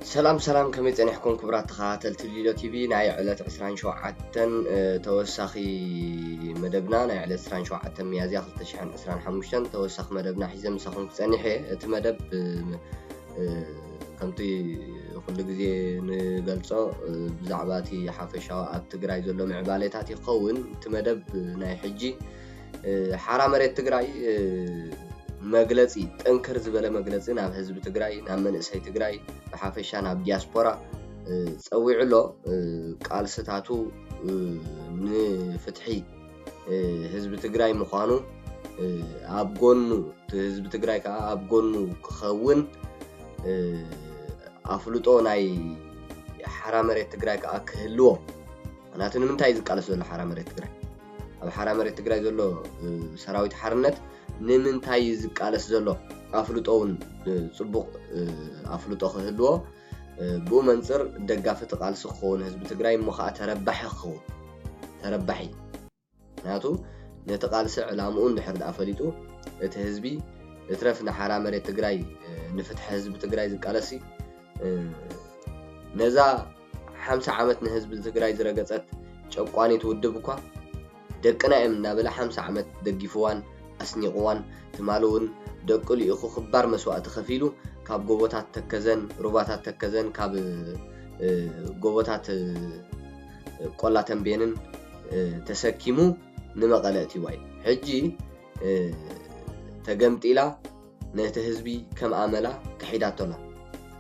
سلام سلام كمي تنحكم كبرات تخاتل تليلو تي في ناي علت 27 توسخي مدبنا ناي علت 27 ميازيا 2025 توسخ مدبنا حزم مسخون تصنيحه ات مدب كمتي كل غزي نغلصو بزعباتي حافشاو اب تግራይ ዘሎ معباليتات يقون تمدب ناي حجي حرا مريت تግራይ مغلصي ጠንከር ዝበለ መግለጺ ናብ ህዝቢ ትግራይ ናብ መንእሰይ ትግራይ ብሓፈሻ ናብ ዲያስፖራ ጸዊዕሎ ቃልስታቱ ንፍትሒ ህዝቢ ትግራይ ምዃኑ ኣብ ጎኑ ህዝቢ ትግራይ ከዓ ኣብ ጎኑ ክኸውን ኣፍልጦ ናይ ሓራ መሬት ትግራይ ከዓ ክህልዎ ምክንያቱ ንምንታይ ዝቃለስ ዘሎ ሓራ መሬት ትግራይ ኣብ ሓራ መሬት ትግራይ ዘሎ ሰራዊት ሓርነት ንምንታይ ዝቃለስ ዘሎ ኣፍልጦውን ጽቡቕ ኣፍልጦ ክህልዎ ብኡ መንጽር ደጋፊ ተቃልሲ ክኸውን ህዝቢ ትግራይ ምኻኣ ተረባሒ ክኸውን ተረባሒ ምክንያቱ ነቲ ቃልሲ ዕላምኡን ድሕር ኣፈሊጡ እቲ ህዝቢ እትረፍ ንሓራ መሬት ትግራይ ንፍትሒ ህዝቢ ትግራይ ዝቃለሲ ነዛ 50 ዓመት ንህዝቢ ትግራይ ዝረገጸት ጨቋኒት ውድብ እኳ ደቅና እዮም እናበለ 50 ዓመት ደጊፍዋን أسنيقوان تمالون دقل يخو خبار مسوات خفيلو كاب قوباتات تكزن روباتات تكزن كاب قوباتات قولاتن بينن تسكيمو نمقالاتي واي حجي تقمت إلا نتهزبي كم عملا كحيدات الله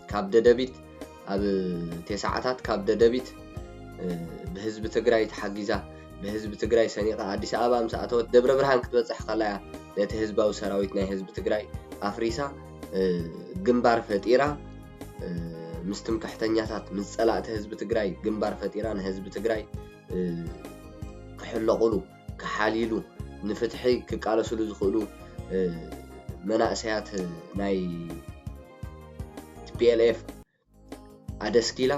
كاب ددبيت أب تساعتات كاب ددبيت بهزب تقراي تحقيزا بهزب تግራይ ሰኒቃ አዲስ አበባ ምሳአተው ደብረ ብርሃን ክትበጽሕ ከላያ ነቲ ህዝባዊ ሰራዊት ናይ ህዝብ ትግራይ አፍሪሳ ግንባር ፈጢራ ምስትም ከሕተኛታት ምስ ጸላእቲ ህዝብ ትግራይ ግንባር ፈጢራ ንህዝብ ትግራይ ክሕለቁሉ ክሓሊሉ ንፍትሒ ክቃለስሉ ዝኽእሉ መናእሰያት ናይ PLF አደስኪላ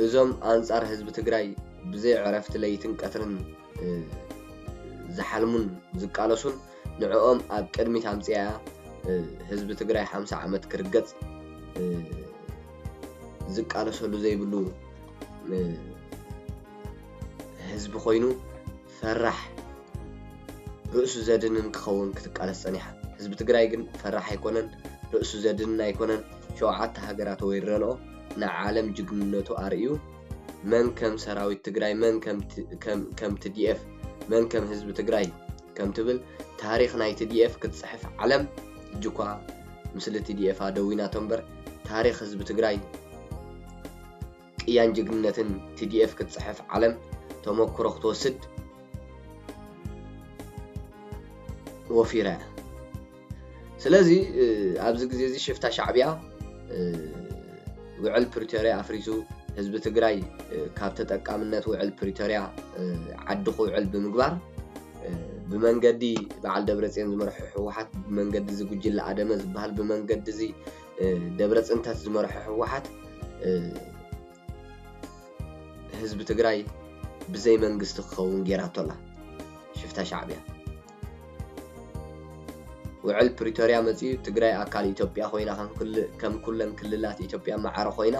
እዞም አንጻር ህዝብ ትግራይ بزي عرفت ليتن قطرن زحلمون زقالسون نعوم اب قدمي تامصيا حزب تግራይ 50 ዓመት ክርገጽ ዝቃለሰሉ ዘይብሉ ህዝብ ኮይኑ ፈራህ ርእሱ ዘድንን ክኸውን ክትቃለስ ጸኒሓ ህዝብ ትግራይ ግን ፈራህ አይኮነን ርእሱ ዘድንን አይኮነን ሸውዓተ ሃገራት ወይረነኦ ንዓለም ጅግንነቱ አርዩ من كم سراوي تግራይ من كم TDF من كم حزب تግራይ كم تبل تاريخ ناي TDF كتصحف علم جوكا مثل TDF ادوينا تنبر تاريخ حزب تግራይ قيان جግنነትን TDF كتصحف علم تمكرو ክትወስድ وفيرا ስለዚህ ኣብዚ ግዜ እዚ ሽፍታ ሻዕብያ ውዕል ፕሪቶሪያ አፍሪሱ ህዝብ ትግራይ ካብ ተጠቃምነት ውዕል ፕሪቶሪያ ዓድኹ ውዕል ብምግባር ብመንገዲ በዓል ደብረጽዮን ዝመርሑ ህወሓት ብመንገዲ ዝጉጅለ አደመ ዝበሃል ብመንገዲ እዚ ደብረጽንታት ዝመርሑ ህወሓት ህዝብ ትግራይ ብዘይ መንግስቲ ክኸውን ጌራቶላ ሽፍታ ሻዕብያ ውዕል ፕሪቶሪያ መጽኡ ትግራይ አካል ኢትዮጵያ ኮይና ከም ኩለን ክልላት ኢትዮጵያ ማዕረ ኮይና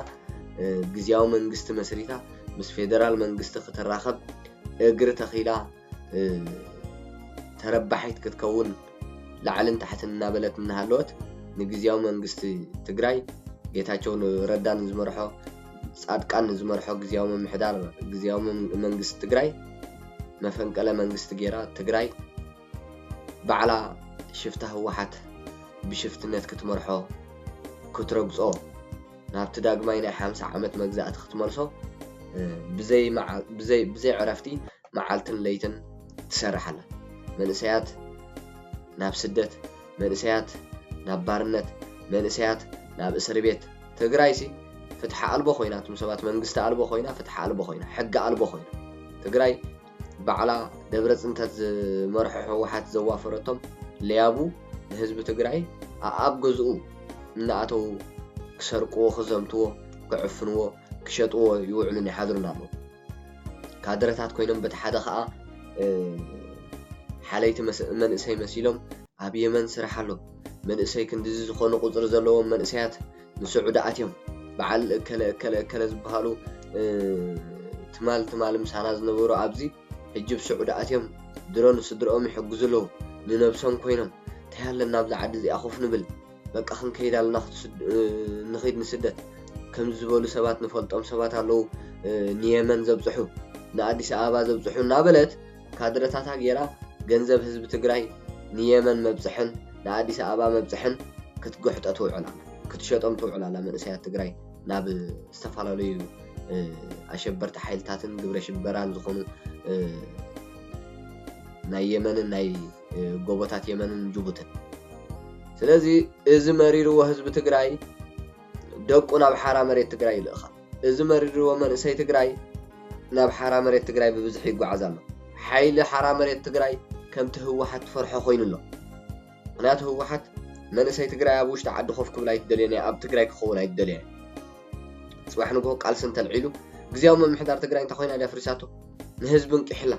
ግዚያው መንግስት መስሪታ ምስ ፌደራል መንግስት ክትራኸብ እግር ተኺላ ተረባሒት ክትከውን ላዕልን ታሕትን እናበለት እናሃለወት ንግዚያው መንግስት ትግራይ ጌታቸው ረዳን ዝመርሖ ጻድቃን ዝመርሖ ግዚያው ምምሕዳር ግዚያው መንግስት ትግራይ መፈንቀለ መንግስት ጌራ ትግራይ ባዕላ ሽፍታ ህወሓት ብሽፍትነት ክትመርሖ ክትረግጾ ናብቲ ዳግማይ ናይ 50 ዓመት መግዛእቲ ክትመልሶ ብዘይ ዕረፍቲ መዓልትን ለይትን ትሰርሓላ መንእሰያት ናብ ስደት መንእሰያት ናብ ባርነት መንእሰያት ናብ እስር ቤት ትግራይሲ ፍትሕ አልቦ ኮይና ቱም ሰባት መንግስቲ አልቦ ኮይና ፍትሕ አልቦ ኮይና ሕጊ አልቦ ኮይና ትግራይ ባዕላ ደብረጽንታት ዝመርሑ ህወሓት ዘዋፈረቶም ለያቡ ህዝብ ትግራይ ኣብ ገዝኡ እናኣተው كسرقو خزمتو كعفنو كشطو يوعلن يحضرنا له كادرتات كوينم بتحدا خا حاليت منسي مسيلهم اب يمن سرحالو منسي كندز زخونو قصر زلو منسيات نسعوداتهم بعل كلا زبهالو تمال مسانا زنبورو أبزي حجب سعوداتهم درون صدرهم يحجزلو لنفسهم كوينهم تهال النابز عاد زي أخوف نبل بقى خن كيدا نخيد نسدت كم زبولو سبات نفلطهم سبات هلو نيمن زبزحو نأديس أبا زبزحو نابلت كادرتاتا غيرا ገንዘብ ህዝብ ትግራይ ንየመን መብጽሕን ንአዲስ አበባ መብጽሕን ክትጎሕጥ ተውዕላ ክትሸጦም ተውዕላ መንእሰያት ትግራይ ናብ ዝተፈላለዩ አሸበርቲ ሓይልታትን ግብረ ሽበራን ዝኾኑ ናይ የመንን ናይ ጎቦታት የመንን ጅቡትን ስለዚ እዚ መሪርዎ ህዝብ ትግራይ ደቁ ናብ ሓራ መሬት ትግራይ ይልእኻ እዚ መሪርዎ መንእሰይ ትግራይ ናብ ሓራ መሬት ትግራይ ብብዝሕ ይጓዓዝ ኣሎ حيل حرام مريت تجري كم تهوحت فرحة خوين الله أنا تهوحت من سي تجري أبوش تعد خوفكم لا يدليني أب تجري خونا يدليني صباح نقول قال سنت العيلو جزيهم من محضر تجري أنت خوين على فرساته نهزبنك حلا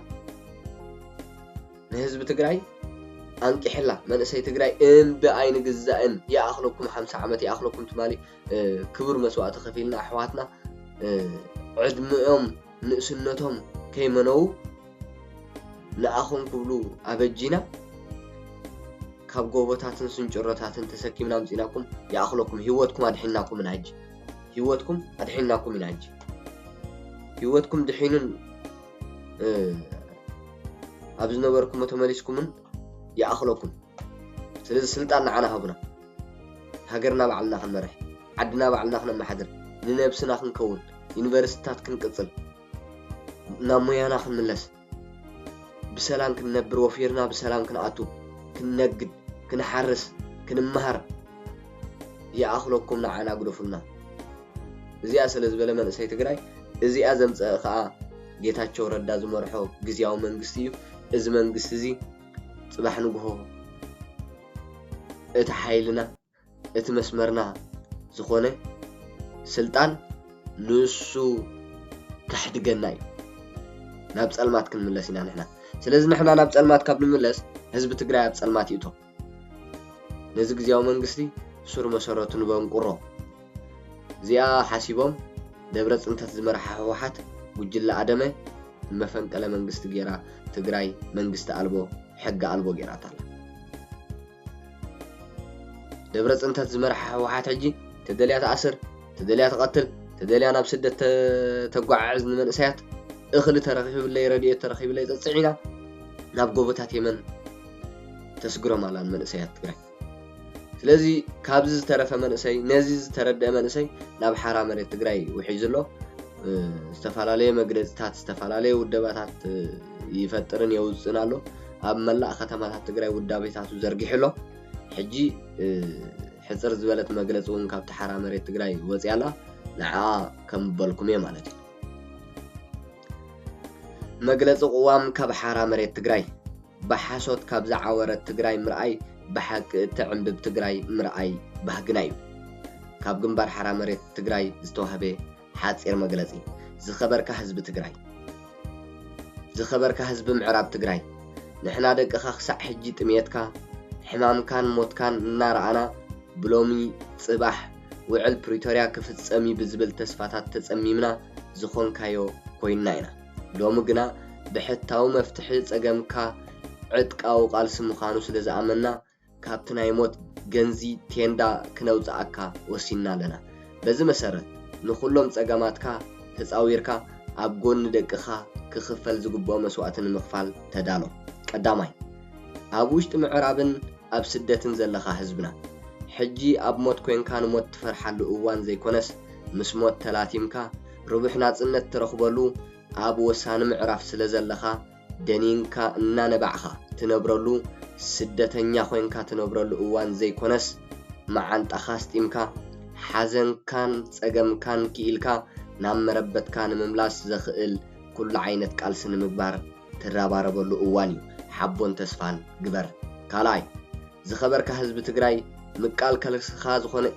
نهزب تجري أنك حلا من سي تجري إن بعين جزائن يا أخلكم 5 عامات يا أخلكم تمالي كبر مسوات خفيلنا أحواتنا عدمهم نسنتهم كيمنو لأخون كبلو أبجينا كاب قوبتاتن سنجرتاتن تسكيمنا مزيناكم يا أخلكم هيوتكم أدحيناكم من عج هيوتكم أدحيناكم من عج هيوتكم دحينن أبزنا بركم وتماليسكم من يا أخلكم سلسل سلطان عنا هبنا هاجرنا بعلنا خنمرح عدنا بعلنا خنم حدر لنبسنا خنكون يونيفرسيتات كنقصل ناميانا خنملس بسلام كننبر وفيرنا بسلام كنعتو كننقد كنحرس كنمهر يا أخلكم نعنا قدفلنا زي أسل زبالة من سي تقراي زي أزم خا جيتاتشو ردا زمرحو جزياو منقستيو إز منقست زي صباح نقهو اتحايلنا اتمسمرنا زخونة سلطان نسو تحت جناي نابس ألمات كنملسينا نحنا ስለዚህ ንሕና ናብ ጸልማት ካብ ንምለስ ህዝቢ ትግራይ ኣብ ጸልማት ይእቶ ነዚ ግዝያዊ መንግስቲ ሱር መሰረቱ ንበንቁሮ እዚኣ ሓሲቦም ደብረ ጽንተት ዝመርሐ ህወሓት ጉጅለ ኣደመ መፈንቀለ መንግስቲ ጌራ ትግራይ መንግስቲ ኣልቦ ሕጊ ኣልቦ ጌራታላ ደብረ ጽንተት ዝመርሐ ህወሓት ሕጂ ተደልያ ተኣስር ተደልያ ተቐትል ተደልያ ናብ ስደት ተጓዓዝ ንመንእሰያት እኽሊ ተረኺብ ለይ ረድኤት ተረኺብ ለይ ጸጽዒና ናብ ጎቦታት የመን ተስግሮም ኣላን መንእሰያት ትግራይ ስለዚ ካብዚ ዝተረፈ መንእሰይ ነዚ ዝተረድአ መንእሰይ ናብ ሓራ መሬት ትግራይ ውሒዙሎ ዝተፈላለዩ መግለጽታት ዝተፈላለዩ ውደባታት ይፈጥርን የውፅን ኣሎ ኣብ መላእ ከተማታት ትግራይ ውዳቤታቱ ዘርጊሕሎ ሕጂ ሕፅር ዝበለት መግለጽ እውን ካብቲ ሓራ መሬት ትግራይ ወፅያላ ንዓ ከም በልኩም እየ ማለት እዩ مجلس قوام كاب حارة مريت تجري بحاسوت كاب زعورت تجري مرأي بحق تعمب تجري مرأي بحقنايو كاب جنبار حارة مريت تجري زتوهبه حاصير مجلسي زخبر كحزب تجري زخبر كحزب معراب تجري نحنا دق أخ سع حجي تميتك حمام كان موت كان نار أنا بلومي صباح وعل بريتوريا كفت سامي بزبل تسفاتات تسميمنا زخون كايو كويناينا لوم جنا بحتاو مفتح صقمكا عتقاو قالس مخانو سلازامنا كابتنا يموت جنزي تيندا كنوصاكا وسينا لنا بزي مسرت نخلوم صقماتكا تصاويركا اب غون دقخا كخفل زغبو مسواتن مخفال تدالو قداماي اب وشت معرابن اب سدتن زلخا حزبنا حجي اب موت كوين كان موت فرحلو اوان زي كونس مسموت تلاتيمكا ربح ناصنت ترخبلو أب وسان معرف سلزلخا دنينكا نانبعخا تنبرلو سدتنيا خوينكا تنبرلو اوان زي كونس مع انت اخاست امكا حزن كان صقم كان كيلكا نام مربت كان مملاس زخئل كل عينت قالسن مغبار تراباربلو اواني حبون تسفان غبر كالاي زخبركا حزب تግራይ مقال كلسخا زخونه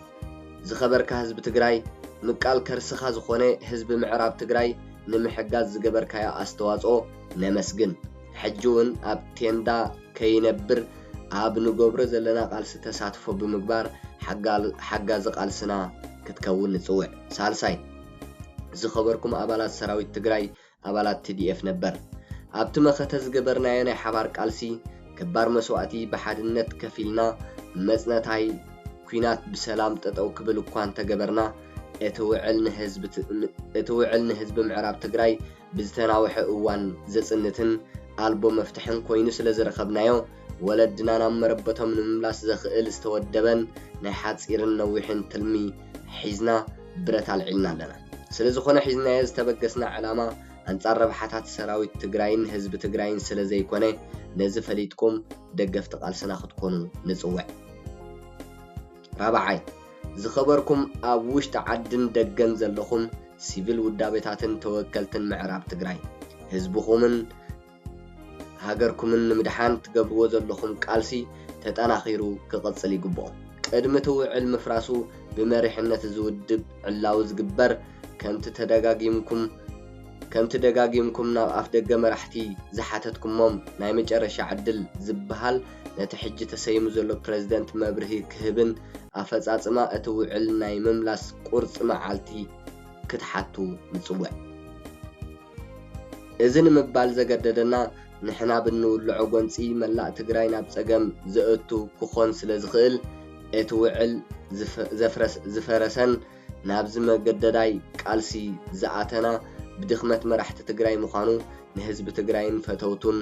زخبركا حزب تግራይ مقال كرسخا زخونه حزب معراب تግራይ نمحجاز زجبركايا أستواصو نمسجن حجون أب تيندا كينبر أب نجبر زلنا قال ستساتفو بمقبار حجاز قال سنا ክትከውን ንጽውዕ ሳልሳይ ዝኸበርኩም ኣባላት ሰራዊት ትግራይ ኣባላት TDF ነበር ኣብቲ መኸተ ዝገበርናዮ ናይ ሓባር ቃልሲ ከባድ መስዋዕቲ ብሓድነት ከፊልና መጽነታይ ኩናት ብሰላም ጠጠው ክብል እኳ እንተገበርና እቲ ውዕል ንህዝቢ ምዕራብ ትግራይ ብዝተናውሐ እዋን ዘጽንትን ኣልቦ መፍትሕን ኮይኑ ስለ ዝረኸብናዮ ወለድና ናብ መረበቶም ንምምላስ ዘኽእል ዝተወደበን ናይ ሓጺርን ነዊሕን ትልሚ ሒዝና ብረት ኣልዒልና ኣለና ስለ ዝኾነ ሒዝናዮ ዝተበገስና ዕላማ ኣንጻር ረብሓታት ሰራዊት ትግራይን ህዝቢ ትግራይን ስለ ዘይኮነ ነዚ ፈሊጥኩም ደገፍቲ ቃልስና ክትኮኑ ንጽውዕ ራብዓይ ዝኸበርኩም ኣብ ውሽጢ ዓድን ደገን ዘለኹም ሲቪል ውዳቤታትን ተወከልትን ምዕራብ ትግራይ ህዝብኹምን ሃገርኩምን ንምድሓን ትገብርዎ ዘለኹም ቃልሲ ተጠናኺሩ ክቕጽል ይግብኦ ቅድሚ ትውዕል ምፍራሱ ብመሪሕነት ዝውድብ ዕላው ዝግበር ከምቲ ደጋጊምኩም ናብ ኣፍ ደገ መራሕቲ ዝሓተትኩሞም ናይ መጨረሻ ዕድል ዝበሃል ነቲ ሕጂ ተሰይሙ ዘሎ ፕሬዝደንት መብርሂ ክህብን ኣፈጻጽማ እቲ ውዕል ናይ ምምላስ ቁርጽ መዓልቲ ክትሓቱ ንጽውዕ እዚ ንምባል ዘገደደና ንሕና ብንውልዖ ጎንፂ መላእ ትግራይ ናብ ጸገም ዘእቱ ክኾን ስለ ዝኽእል እቲ ውዕል ዘፈረሰን ናብዚ መገደዳይ ቃልሲ ዝኣተና ብድኽመት መራሕቲ ትግራይ ምዃኑ ንህዝቢ ትግራይን ፈተውቱን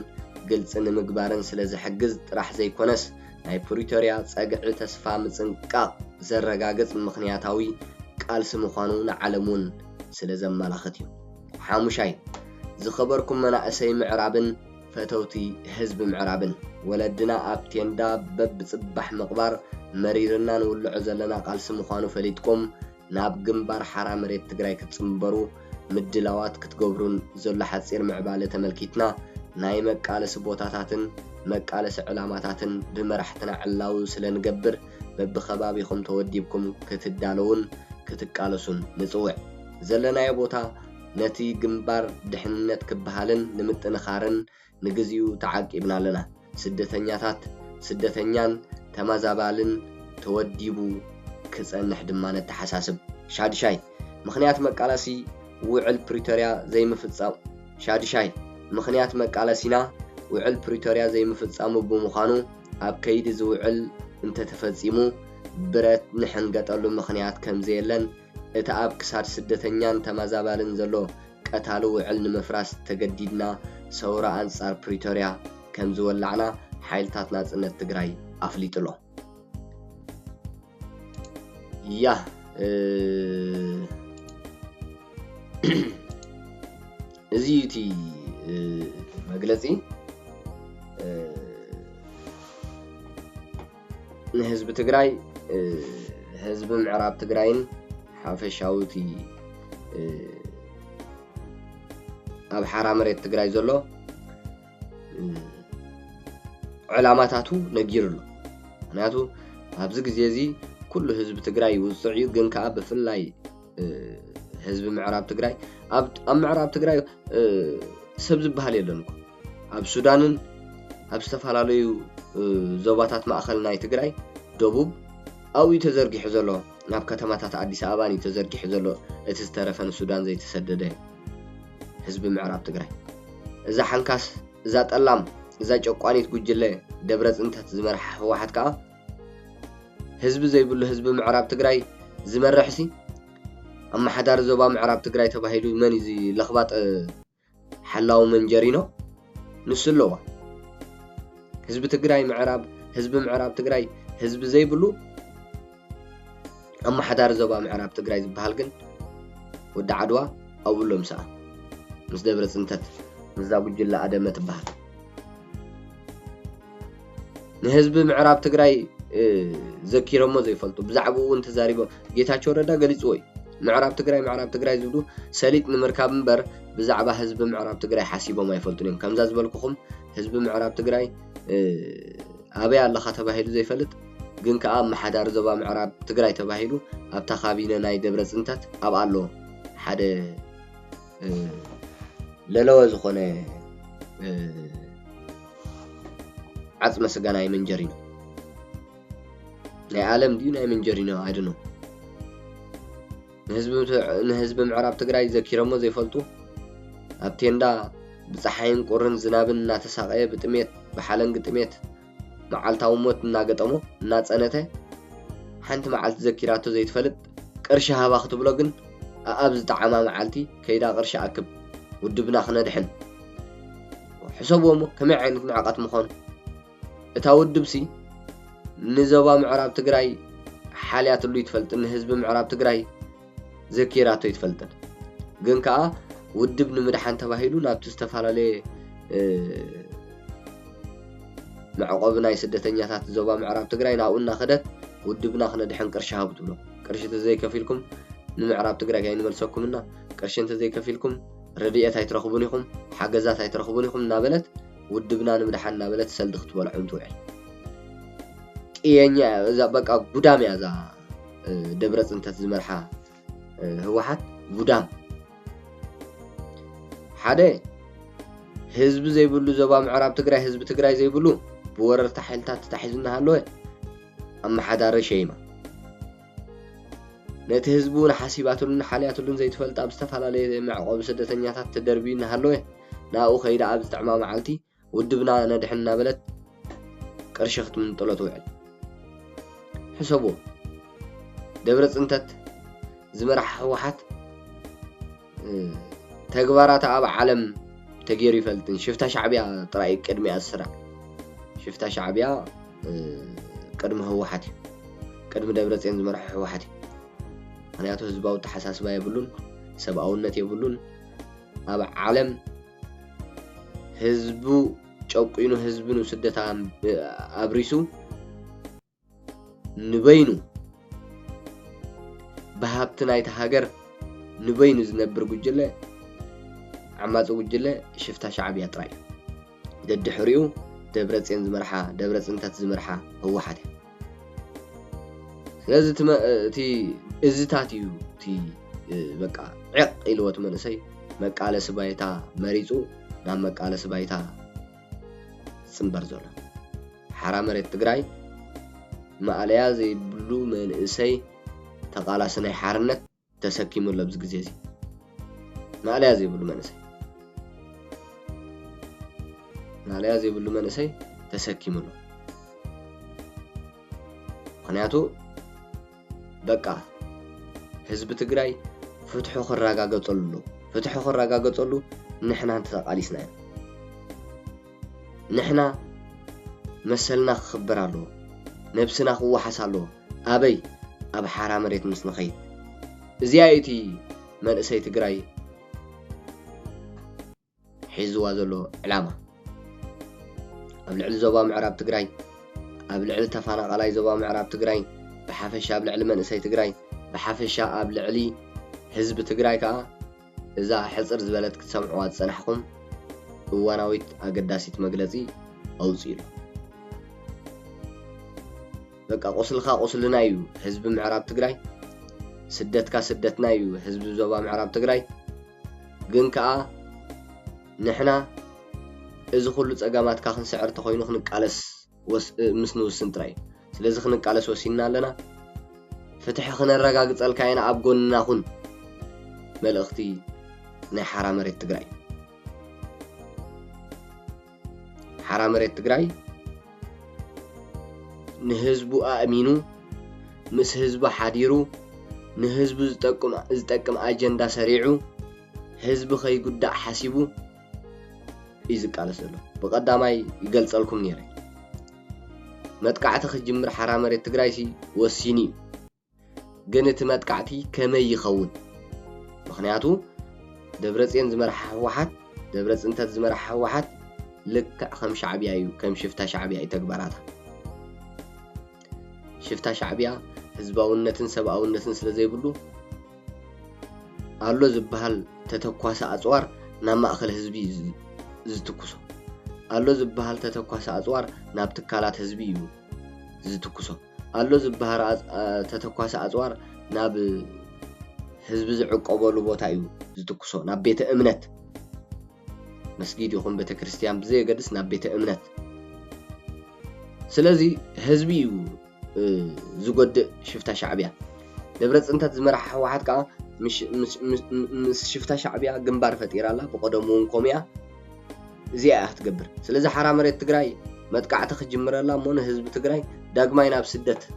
ግልጽ ንምግባርን ስለ ዝሕግዝ ጥራሕ ዘይኮነስ ናይ ፕሪቶርያ ጸግዒ ተስፋ ምጽንቃቕ ዘረጋግጽ ምኽንያታዊ ቃልሲ ምዃኑ ንዓለም እውን ስለ ዘመላኽት እዩ ሓሙሻይ ዝኸበርኩም መናእሰይ ምዕራብን ፈተውቲ ህዝቢ ምዕራብን ወለድና ኣብ ቴንዳ በብጽባሕ ምቕባር መሪርና ንውልዖ ዘለና ቃልሲ ምዃኑ ፈሊጥኩም ናብ ግንባር ሓራ መሬት ትግራይ ክትጽምበሩ ምድላዋት ክትገብሩን ዘሎ ሓጺር ምዕባለ ተመልኪትና ናይ መቃለሲ ቦታታትን መቃለሲ ዕላማታትን ብመራሕትና ዕላው ስለ ንገብር በብኸባቢኹም ተወዲብኩም ክትዳለውን ክትቃለሱን ንጽውዕ ዘለናዮ ቦታ ነቲ ግንባር ድሕንነት ክበሃልን ንምጥንኻርን ንግዚኡ ተዓቂብና ኣለና ስደተኛን ተመዛባልን ተወዲቡ ክጸንሕ ድማ ነተሓሳስብ ሻድሻይ ምኽንያት መቃለሲ ውዕል ፕሪቶርያ ዘይምፍጻም ሻድሻይ ምኽንያት መቃለሲና ውዕል ፕሪቶርያ ዘይምፍጻሙ ብምዃኑ ኣብ ከይዲ ዝውዕል እንተተፈጺሙ ብረት ንሕንገጠሉ ምኽንያት ከምዘየለን እቲ ኣብ ክሳድ ስደተኛን ተመዛባልን ዘሎ ቀታሊ ውዕል ንምፍራስ ተገዲድና ሰውራ ኣንጻር ፕሪቶርያ ከም ዝወላዕና ሓይልታት ናጽነት ትግራይ ኣፍሊጥሎ ያ እዚ እቲ መግለጺ ንህዝቢ ትግራይ ህዝቢ ምዕራብ ትግራይን ሓፈሻውቲ ኣብ ሓራ መሬት ትግራይ ዘሎ ዕላማታቱ ነጊሩሉ ምክንያቱ ኣብዚ ግዜ እዚ ኩሉ ህዝቢ ትግራይ ውፅዕ እዩ ግን ከዓ ብፍላይ ህዝቢ ምዕራብ ትግራይ ኣብ ምዕራብ ትግራይ ሰብ ዝበሃል የለን እኮ ኣብ ሱዳንን ኣብ ዝተፈላለዩ ዞባታት ማእኸል ናይ ትግራይ ደቡብ ኣብኡ ተዘርጊሑ ዘሎ ናብ ከተማታት ኣዲስ ኣበባ ተዘርጊሑ ዘሎ እቲ ዝተረፈን ሱዳን ዘይተሰደደ ህዝቢ ምዕራብ ትግራይ እዛ ሓንካስ እዛ ጠላም እዛ ጨቋኒት ጉጅለ ደብረ ጽንተት ዝመርሐ ህወሓት ከዓ ህዝቢ ዘይብሉ ህዝቢ ምዕራብ ትግራይ ዝመርሕሲ ኣማሓዳሪ ዞባ ምዕራብ ትግራይ ተባሂሉ መን እዚ ለኽባጥ ሓላው መንጀሪኖ ንሱ ኣለዋ ህዝቢ ትግራይ ምዕራብ ህዝቢ ምዕራብ ትግራይ ህዝቢ ዘይብሉ ኣማሓዳሪ ዞባ ምዕራብ ትግራይ ዝበሃል ግን ወዲ ዓድዋ ኣብሎም ሰኣ ምስ ደብረ ጽንተት ምዛ ጉጅለ ኣደመ ትበሃል ንህዝቢ ምዕራብ ትግራይ ዘኪሮሞ ዘይፈልጡ ብዛዕባኡ እውን ተዛሪቦም ጌታቸው ረዳ ገሊጽዎ እዩ ምዕራብ ትግራይ ዝብሉ ሰሊጥ ንምርካብ እምበር ብዛዕባ ህዝቢ ምዕራብ ትግራይ ሓሲቦም ኣይፈልጡን እዮም ከምዛ ዝበልኩኹም ህዝቢ ምዕራብ ትግራይ ኣበይ ኣለኻ ተባሂሉ ዘይፈልጥ ግን ከዓ ኣማሓዳሪ ዞባ ምዕራብ ትግራይ ተባሂሉ ኣብታ ካቢነ ናይ ደብረ ጽንተት ኣብ ኣሎ ሓደ ለለወ ዝኾነ ዓጽመ ስጋ ናይ መንጀሪኖ ናይ ዓለም ድዩ ናይ መንጀሪኖ ኣይድኖ ንህዝቢ ምዕራብ ትግራይ ዘኪረሞ ዘይፈልጡ ኣብ ቴንዳ ብፀሓይን ቁርን ዝናብን እናተሳቀየ ብጥሜት ብሓለንጊ ጥሜት መዓልታዊ ሞት እናገጠሞ እናፀነተ ሓንቲ መዓልቲ ዘኪራቶ ዘይትፈልጥ ቅርሺ ሃባ ክትብሎ ግን ኣብ ዝጠዓማ መዓልቲ ከይዳ ቅርሺ ኣክብ ውድብና ክነድሕን ሕሰብዎ እሞ ከመይ ዓይነት ምዕቃት ምዃኑ እታ ውድብሲ ንዞባ ምዕራብ ትግራይ ሓልያትሉ ይትፈልጥ ንህዝቢ ምዕራብ ትግራይ ዘኪራቶ ይትፈልጥን ግን ከዓ ውድብ ንምድሓን ተባሂሉ ናብቲ ዝተፈላለየ መዕቆብ ናይ ስደተኛታት ዞባ ምዕራብ ትግራይ ናብኡ እናኸደት ውድብና ክነድሕን ቅርሺ ሃቡ ትብሎ ቅርሺ ተዘይከፊልኩም ንምዕራብ ትግራይ ከይንመልሰኩምና ቅርሺ እንተዘይከፊልኩም ረድኤት ኣይትረኽቡን ኢኹም ሓገዛት ኣይትረኽቡን ኢኹም እናበለት ውድብና ንምድሓን እናበለት ሰልዲ ክትበልዑም ትውዕል ቅየኛ እዛ በቃ ጉዳም እያ እዛ ደብረ ፅንተት ዝመርሓ ህወሓት ጉዳም ሓደ ህዝቢ ዘይብሉ ዞባ ምዕራብ ትግራይ ህዝቢ ትግራይ ዘይብሉ ብወረርቲ ሓይልታት ተታሒዙና ሃለወ ኣመሓዳሪ ሸይማ ነቲ ህዝቡ ንሓሲባትሉን ሓልያትሉን ዘይትፈልጥ ኣብ ዝተፈላለየ መዕቆቢ ስደተኛታት ተደርቢዩ እናሃለወ ናብኡ ከይዳ ኣብ ዝጥዕማ መዓልቲ ውድብና ነድሕን እናበለት ቅርሺ ክትምንጥሎ ትውዕል ሕሰብዎ ደብረ ፅንተት ዝመርሓ ህወሓት ተግባራት ኣብ ዓለም ተገይሩ ይፈልጥን ሽፍታ ሻዕብያ ጥራይ ቅድሚያ ዝስራሕ ሽፍታ ሻዕብያ ቅድሚ ህወሓት እዩ ቅድሚ ደብረ ፅዮን ዝመርሓ ህወሓት እዩ ምክንያቱ ህዝባዊ ተሓሳስባ የብሉን ሰብኣውነት የብሉን ኣብ ዓለም ህዝቡ ጨቁኑ ህዝብን ስደታ ኣብሪሱ ንበይኑ ብሃብቲ ናይቲ ሃገር ንበይኑ ዝነብር ጉጅለ ዓማፂ ጉጅለ ሽፍታ ሻዕብያ ጥራይ ደድሕሪኡ ደብረ ፅዮን ዝመርሓ ደብረ ፅንተት ዝመርሓ ህወሓት እዩ ስለዚ እቲ እዝታት እዩ እቲ በቃ ዕቕ ኢልዎት መንእሰይ መቃለሲ ባይታ መሪፁ ናብ መቃለሲ ባይታ ፅምበር ዘሎ ሓራ መሬት ትግራይ ማዕለያ ዘይብሉ መንእሰይ ተቃላሲ ናይ ሓርነት ተሰኪሙሎ ኣብዚ ግዜ እዚ ማዕለያ ዘይብሉ መንእሰይ ማዕለያ ዘይብሉ መንእሰይ ተሰኪሙሎ ምክንያቱ በቃ ህዝቢ ትግራይ ፍትሑ ክረጋገፀሉ ፍትሑ ክረጋገፀሉ ንሕና ተቃሊስና ኢና ንሕና መሰልና ክኽበር ኣለዎ ነብስና ክወሓስ ኣለዎ ኣበይ ኣብ ሓራ መሬት ምስ ንኸይድ እዚኣ እቲ መንእሰይ ትግራይ ሒዝዋ ዘሎ ዕላማ ኣብ ልዕሊ ዞባ ምዕራብ ትግራይ ኣብ ልዕሊ ተፈናቃላይ ዞባ ምዕራብ ትግራይ ብሓፈሻ ኣብ ልዕሊ መንእሰይ ትግራይ ብሓፈሻ ኣብ ልዕሊ ህዝቢ ትግራይ ከዓ እዛ ሕፅር ዝበለት ክትሰምዕዋ ዝፀናሕኩም እዋናዊት ኣገዳሲት መግለፂ ኣውፅኢሉ በቃ ቆስልካ ቆስልና እዩ ህዝቢ ምዕራብ ትግራይ ስደትካ ስደትና እዩ ህዝቢ ዞባ ምዕራብ ትግራይ ግን ከዓ ንሕና እዚ ኩሉ ፀገማትካ ክንስዕር ተኮይኑ ክንቃለስ ምስ ንውስን ጥራይ ስለዚ ክንቃለስ ወሲና ኣለና ፍትሒ ክነረጋግፀልካ ኢና ኣብ ጎንና ኩን መልእኽቲ ናይ ሓራ መሬት ትግራይ ሓራ መሬት ትግራይ ንህዝቡ ኣእሚኑ ምስ ህዝቡ ሓዲሩ ንህዝቡ ዝጠቅም ኣጀንዳ ሰሪዑ ህዝቢ ከይጉዳእ ሓሲቡ እዩ ዝቃለስ ዘሎ ብቀዳማይ ይገልፀልኩም ነይረ መጥቃዕቲ ክጅምር ሓራ መሬት ትግራይ ሲ ወሲኒ ግን እቲ መጥቃዕቲ ከመይ ይኸውን ምክንያቱ ደብረ ፅዮን ዝመርሓ ህወሓት ደብረ ፅንተት ዝመርሓ ህወሓት ልክዕ ከም ሻዕብያ እዩ ከም ሽፍታ ሻዕብያ እዩ ተግባራታ ሽፍታ ሻዕብያ ህዝባውነትን ሰብኣውነትን ስለ ዘይብሉ ኣሎ ዝበሃል ተተኳሰ ኣፅዋር ናብ ማእከል ህዝቢ ዝትኩሶ ኣሎ ዝበሃል ተተኳሰ ኣፅዋር ናብ ትካላት ህዝቢ እዩ ዝትኩሶ ኣሎ ዝበሃል ተተኳሰ ኣፅዋር ናብ ህዝቢ ዝዕቀበሉ ቦታ እዩ ዝትኩሶ ናብ ቤተ እምነት መስጊድ ይኹን ቤተ ክርስቲያን ብዘየገድስ ናብ ቤተ እምነት ስለዚ ህዝቢ እዩ ዝጎድእ ሽፍታ ሻዕብያ دبرت أنت تزمرح واحد كا مش شفتها شعبية جنبار فتيرة لا بقدمون كوميا زي تقبر سلازي حرام مريت تجراي ما تقعد تخجمر لا مون حزب تجراي داغماي ناب سدت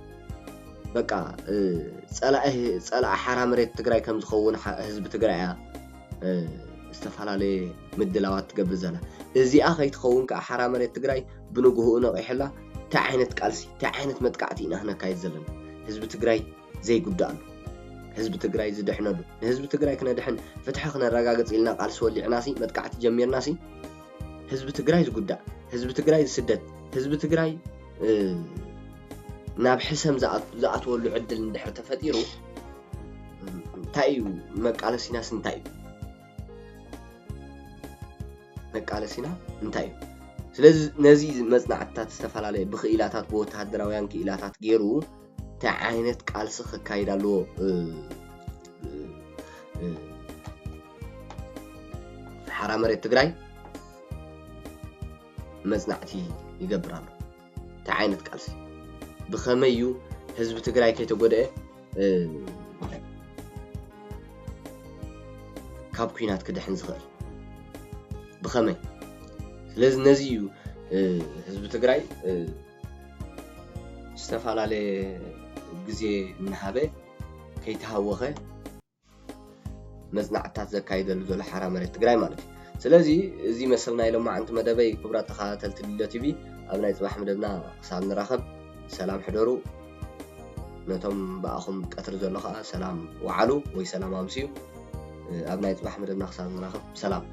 بقى صلا حرام مريت تجراي كم زخون حزب تجراي استفعلالي مدلاوات تقبر زلا ازي اخي تخون كا حرام مريت تجراي بنغو نقيحلا تعينت قالسي تعينت متقعتينا هنا كاي زلنا حزب تجراي زي قدام حزب تجراي زدحنلو حزب تجراي كنا دحن فتحنا رغاغص إلنا قالس ولعناسي متقعت جميرناسي حزب تجراي زقدا حزب تجراي زسدت حزب تجراي ناب حسم زات ولو عدل ندحر تفطيرو تايو مقالسينا سنتايو مقالسينا انتايو ስለዚህ ነዚ መጽናዕታት ዝተፈላልየ ብኽኢላታት ወተሃደራውያን ክኢላታት ገይሩ ታ ዓይነት ቃልሲ ክካይዳሎ ሓራ መሬት ትግራይ መጽናዕቲ ይገብራሉ ታ ዓይነት ቃልሲ ብኸመዩ ህዝቢ ትግራይ ከይተጎደአ ካብ ኩናት ክድሕን ዝኽእል ብኸመይ ስለዚህ ነዚዩ ህዝቢ ትግራይ ዝተፈላልየ ግዜ እናሃበ ከይተሃወኸ መጽናዕታት ዘካይደሉ ዘሎ ሓራ መሬት ትግራይ ማለት እዩ ስለዚ እዚ መሰልና ኢሎም ማዓንቲ መደበይ ክብራት ተኸታተልቲ ልደ ቲቪ ኣብ ናይ ጽባሕ መደብና ክሳብ ንራኸብ ሰላም ሕደሩ ነቶም በኣኹም ቀትሪ ዘሎ ከዓ ሰላም ወዓሉ ወይ ሰላም ኣምስዩ ኣብ ናይ ጽባሕ መደብና ክሳብ ንራኸብ ሰላም